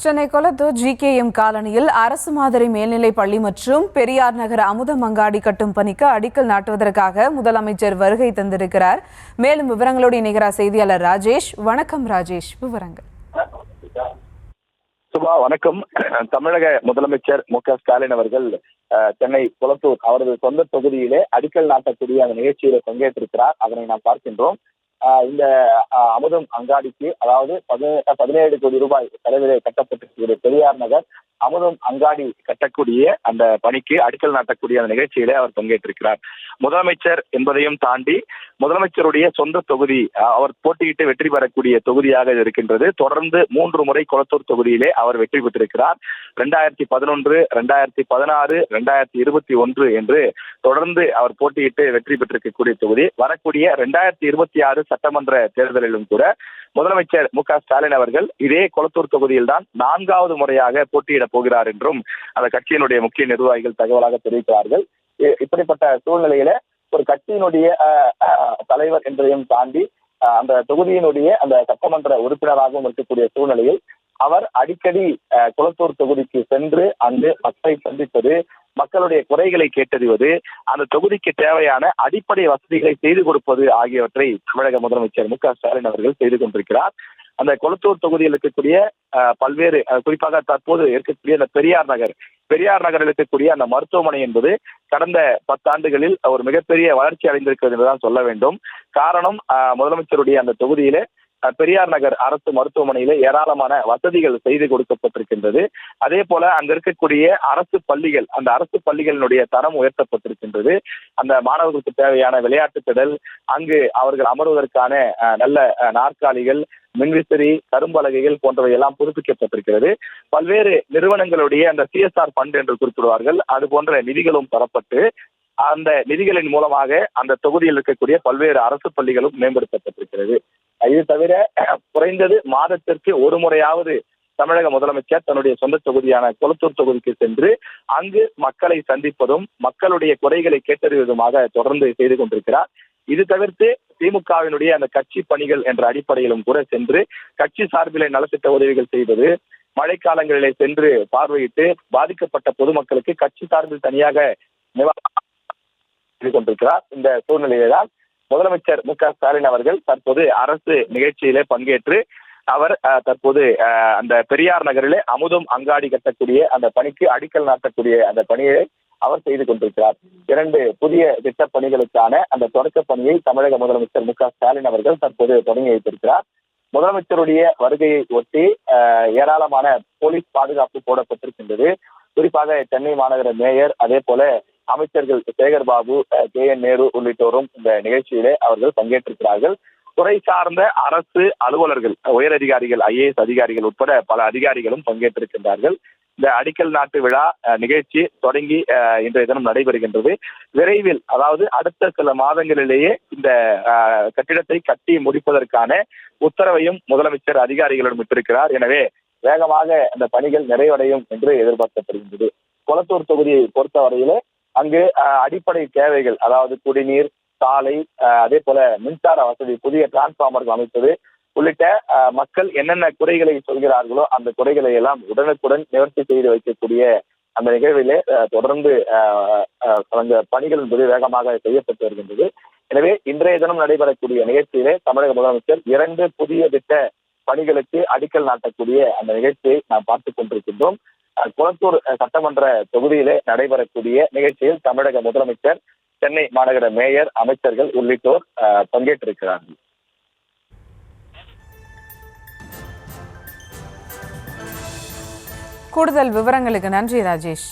Chennai Kolathur GKM காலனியில் அரசு மாதிரி மேல்நிலைப் பள்ளி மற்றும் பெரியார் நகர் அமுதம் அங்காடி கட்டும் பணிக்கு அடிக்கல் நாட்டுவதற்காக முதலமைச்சர் வருகை தந்திருக்கிறார். மேலும் விவரங்களோடு இணைகிறார் செய்தியாளர் ராஜேஷ். வணக்கம் ராஜேஷ், விவரங்கள். சுபா, வணக்கம். தமிழக முதலமைச்சர் மு.க.ஸ்டாலின் அவர்கள் சென்னை கொளத்தூர் அவரது சொந்த தொகுதியிலே அடிக்கல் நாட்டக்கூடிய அந்த நிகழ்ச்சியில பங்கேற்றிருக்கிறார். அதனை நாம் பார்க்கின்றோம். இந்த அமுதம் அங்காடிக்கு, அதாவது 17 கோடி ரூபாய் செலவிலே கட்டப்பட்டிருக்கிற பெரியார் நகர் அமுதம் அங்காடி கட்டக்கூடிய அந்த பணிக்கு அடிக்கல் நாட்டக்கூடிய அந்த நிகழ்ச்சியிலே அவர் பங்கேற்றிருக்கிறார். முதலமைச்சர் என்பதையும் தாண்டி முதலமைச்சருடைய சொந்த தொகுதி, அவர் போட்டியிட்டு வெற்றி பெறக்கூடிய தொகுதியாக இருக்கின்றது. தொடர்ந்து 3 முறை கொளத்தூர் தொகுதியிலே அவர் வெற்றி பெற்றிருக்கிறார். 2011, 2016, 2021 என்று தொடர்ந்து அவர் போட்டியிட்டு வெற்றி பெற்றிருக்கக்கூடிய தொகுதி. வரக்கூடிய 2026 சட்டமன்ற தேர்தலிலும் கூட முதலமைச்சர் மு.க.ஸ்டாலின் அவர்கள் இதே கொளத்தூர் தொகுதியில் தான் 4வது முறையாக போட்டியிட போகிறார் என்றும் அந்த கட்சியினுடைய முக்கிய நிர்வாகிகள் தகவலாக தெரிவிக்கிறார்கள். இப்படிப்பட்ட சூழ்நிலையில ஒரு கட்சியினுடைய தலைவர் என்பதையும் தாண்டி அந்த தொகுதியினுடைய அந்த சட்டமன்ற உறுப்பினராகவும் இருக்கக்கூடிய சூழ்நிலையில் அவர் அடிக்கடி கொளத்தூர் தொகுதிக்கு சென்று அங்கு மக்களை சந்திப்பது, மக்களுடைய குறைகளை கேட்டறிவது, அந்த தொகுதிக்கு தேவையான அடிப்படை வசதிகளை செய்து கொடுப்பது ஆகியவற்றை தமிழக முதலமைச்சர் மு.க.ஸ்டாலின் அவர்கள் செய்து கொண்டிருக்கிறார். அந்த கொளத்தூர் தொகுதியில் இருக்கக்கூடிய பல்வேறு, குறிப்பாக தற்போது இருக்கக்கூடிய அந்த பெரியார் நகரில் இருக்கக்கூடிய அந்த மருத்துவமனை என்பது கடந்த 10 ஆண்டுகளில் ஒரு மிகப்பெரிய வளர்ச்சி அடைந்திருக்கிறது என்றுதான் சொல்ல வேண்டும். காரணம், முதலமைச்சருடைய அந்த தொகுதியிலே பெரியார் நகர் அரசு மருத்துவமனையில ஏராளமான வசதிகள் செய்து கொடுக்கப்பட்டிருக்கின்றது. அதே போல அங்க இருக்கக்கூடிய அரசு பள்ளிகள், அந்த அரசு பள்ளிகளினுடைய தரம் உயர்த்தப்பட்டிருக்கின்றது. அந்த மாணவர்களுக்கு தேவையான விளையாட்டு திடல், அங்கு அவர்கள் அமர்வதற்கான நல்ல நாற்காலிகள், மின்விசிறி, கரும்பலகைகள் போன்றவை எல்லாம் புதுப்பிக்கப்பட்டிருக்கிறது. பல்வேறு நிறுவனங்களுடைய அந்த CSR ஃபண்ட் என்று குறிப்பிடுவார்கள், அது போன்ற நிதிகளும் தரப்பட்டு அந்த நிதிகளின் மூலமாக அந்த தொகுதியில் இருக்கக்கூடிய பல்வேறு அரசு பள்ளிகளும் மேம்படுத்தப்பட்டிருக்கிறது. இது தவிர குறைந்தது மாதத்திற்கு ஒரு முறையாவது தமிழக முதலமைச்சர் தன்னுடைய சொந்த தொகுதியான கொளத்தூர் தொகுதிக்கு சென்று அங்கு மக்களை சந்திப்பதும் மக்களுடைய குறைகளை கேட்டறிவதுமாக தொடர்ந்து செய்து கொண்டிருக்கிறார். இது தவிர்த்து திமுகவினுடைய அந்த கட்சி பணிகள் என்ற அடிப்படையிலும் கூட சென்று கட்சி சார்பிலே நலத்திட்ட உதவிகள் செய்வது, மழைக்காலங்களிலே சென்று பார்வையிட்டு பாதிக்கப்பட்ட பொதுமக்களுக்கு கட்சி சார்பில் தனியாக கொண்டிருக்கிறார். இந்த சூழ்நிலையில்தான் முதலமைச்சர் மு.க.ஸ்டாலின் அவர்கள் தற்போது அரசு நிகழ்ச்சியிலே பங்கேற்று அவர் தற்போது அந்த பெரியார் நகரிலே அமுதம் அங்காடி கட்டக்கூடிய அந்த பணிக்கு அடிக்கல் நாட்டக்கூடிய அந்த பணியை அவர் செய்து கொண்டிருக்கிறார். 2 புதிய திட்ட பணிகளுக்கான அந்த தொடக்க பணியை தமிழக முதலமைச்சர் மு.க.ஸ்டாலின் அவர்கள் தற்போது தொடங்கி வைத்திருக்கிறார். முதலமைச்சருடைய வருகையை ஒட்டி ஏராளமான போலீஸ் பாதுகாப்பு போடப்பட்டிருக்கின்றது. குறிப்பாக சென்னை மாநகர மேயர், அதே போல அமைச்சர்கள் சேகர் பாபு, KN நேரு உள்ளிட்டோரும் இந்த நிகழ்ச்சியிலே அவர்கள் பங்கேற்றிருக்கிறார்கள். துறை சார்ந்த அரசு அலுவலர்கள், உயர் அதிகாரிகள், IAS அதிகாரிகள் உட்பட பல அதிகாரிகளும் பங்கேற்றிருக்கின்றார்கள். இந்த அடிக்கல் நாட்டு விழா நிகழ்ச்சி தொடங்கி இன்றைய தினம் நடைபெறுகின்றது. விரைவில், அதாவது அடுத்த சில மாதங்களிலேயே இந்த கட்டிடத்தை கட்டி முடிப்பதற்கான உத்தரவையும் முதலமைச்சர் அதிகாரிகளிடம் விட்டிருக்கிறார். எனவே வேகமாக அந்த பணிகள் நிறைவடையும் என்று எதிர்பார்க்கப்படுகின்றது. கொளத்தூர் தொகுதியை பொறுத்தவரையிலே அங்கு அடிப்படை தேவைகள், அதாவது குடிநீர், சாலை, அதே போல மின்சார வசதி, புதிய டிரான்ஸ்பார்மர்கள் அமைப்பது உள்ளிட்ட மக்கள் என்னென்ன குறைகளை சொல்கிறார்களோ அந்த குறைகளை எல்லாம் உடனுக்குடன் நிவர்த்தி செய்து வைக்கக்கூடிய அந்த நிகழ்விலே தொடர்ந்து அந்த பணிகள் என்பது வேகமாக செய்யப்பட்டு வருகின்றது. எனவே இன்றைய தினம் நடைபெறக்கூடிய நிகழ்ச்சியிலே தமிழக முதலமைச்சர் 2 புதிய திட்ட பணிகளுக்கு அடிக்கல் நாட்டக்கூடிய அந்த நிகழ்ச்சியை நாம் பார்த்துக் கொண்டிருக்கின்றோம். கொளத்தூர் சட்டமன்ற தொகுதியிலே நடைபெறக்கூடிய நிகழ்ச்சியில் தமிழக முதலமைச்சர், சென்னை மாநகர மேயர், அமைச்சர்கள் உள்ளிட்டோர் பங்கேற்றிருக்கிறார்கள். கூடுதல் விவரங்களுக்கு நன்றி ராஜேஷ்.